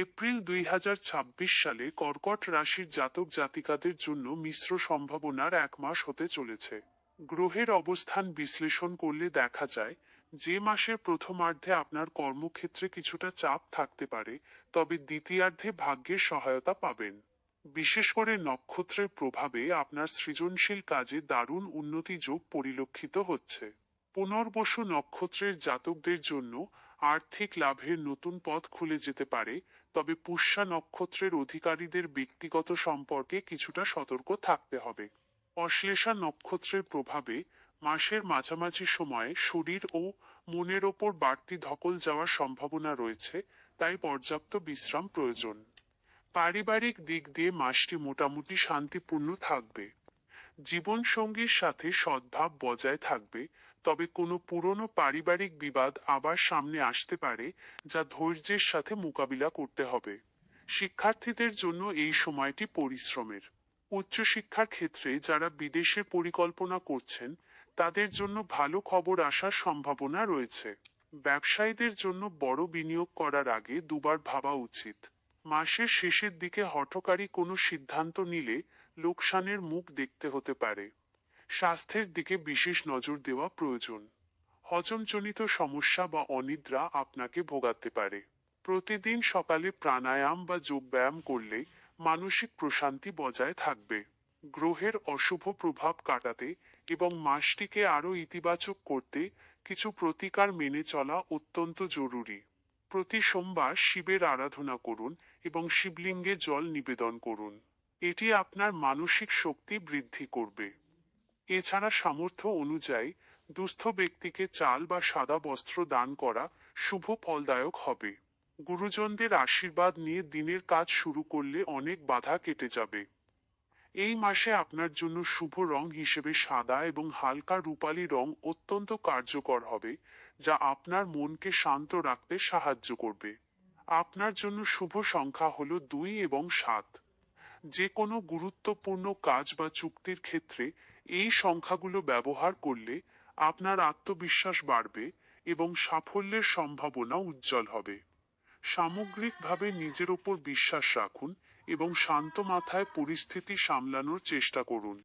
April 2026 সালে কর্কট রাশির জাতক জাতিকাদের জন্য মিশ্র সম্ভাবনার এক মাস হতে চলেছে। গ্রহের অবস্থান বিশ্লেষণ করলে দেখা যায় যে মাসের প্রথমার্ধে আপনার কর্মক্ষেত্রে কিছুটা চাপ থাকতে পারে, তবে দ্বিতীয়ার্ধে ভাগ্যের সহায়তা পাবেন। বিশেষ করে নক্ষত্রের প্রভাবে আপনার সৃজনশীল কাজে দারুণ উন্নতি যোগ পরিলক্ষিত হচ্ছে। পুনর্বসু নক্ষত্রের জাতকদের জন্য আর্থিক লাভের নতুন পথ খুলে যেতে পারে, তবে পুষ্যা নক্ষত্রের অধিকারীদের ব্যক্তিগত সম্পর্কে কিছুটা সতর্ক থাকতে হবে। অশ্লেষা নক্ষত্রের প্রভাবে মাসের মাঝামাঝি সময়ে শরীর ও মনের ওপর বাড়তি ধকল যাওয়ার সম্ভাবনা রয়েছে, তাই পর্যাপ্ত বিশ্রাম প্রয়োজন। পারিবারিক দিক দিয়ে মাসটি মোটামুটি শান্তিপূর্ণ থাকবে। জীবনসঙ্গীর সাথে সদ্ভাব বজায় থাকবে, তবে কোনো পুরনো পারিবারিক বিবাদ আবার সামনে আসতে পারে, যা ধৈর্যের সাথে মোকাবিলা করতে হবে। শিক্ষার্থীদের জন্য এই সময়টি পরিশ্রমের। উচ্চশিক্ষার ক্ষেত্রে যারা বিদেশের পরিকল্পনা করছেন তাদের জন্য ভালো খবর আসার সম্ভাবনা রয়েছে। ব্যবসায়ীদের জন্য বড় বিনিয়োগ করার আগে দুবার ভাবা উচিত। মাসের শেষের দিকে হঠকারী কোনো সিদ্ধান্ত নিলে লোকসানের মুখ দেখতে হতে পারে। স্বাস্থ্যের দিকে বিশেষ নজর দেওয়া প্রয়োজন। হজমজনিত সমস্যা বা অনিদ্রা আপনাকে ভোগাতে পারে। প্রতিদিন সকালে প্রাণায়াম বা যোগব্যায়াম করলে মানসিক প্রশান্তি বজায় থাকবে। গ্রহের অশুভ প্রভাব কাটাতে এবং মাসটিকে আরও ইতিবাচক করতে কিছু প্রতিকার মেনে চলা অত্যন্ত জরুরি। প্রতি সোমবার শিবের আরাধনা করুন এবং শিবলিঙ্গে জল নিবেদন করুন। এটি আপনার মানসিক শক্তি বৃদ্ধি করবে। এছাড়া সামর্থ্য অনুযায়ী দুস্থ ব্যক্তিকে চাল বা সাদা বস্ত্র দান করা শুভ ফলদায়ক হবে। গুরুজনদের আশীর্বাদ নিয়ে দিনের কাজ শুরু করলে অনেক বাধা কেটে যাবে। এই মাসে আপনার জন্য শুভ রং হিসেবে সাদা এবং হালকা রূপালী রং অত্যন্ত কার্যকর হবে, যা আপনার মনকে শান্ত রাখতে সাহায্য করবে। আপনার জন্য শুভ সংখ্যা হল 2 এবং 7। যে কোনো গুরুত্বপূর্ণ কাজ বা চুক্তির ক্ষেত্রে এই সংখ্যাগুলো ব্যবহার করলে আপনার আত্মবিশ্বাস বাড়বে এবং সাফল্যের সম্ভাবনা উজ্জ্বল হবে। সামগ্রিকভাবে নিজের ওপর বিশ্বাস রাখুন এবং শান্ত মাথায় পরিস্থিতি সামলানোর চেষ্টা করুন।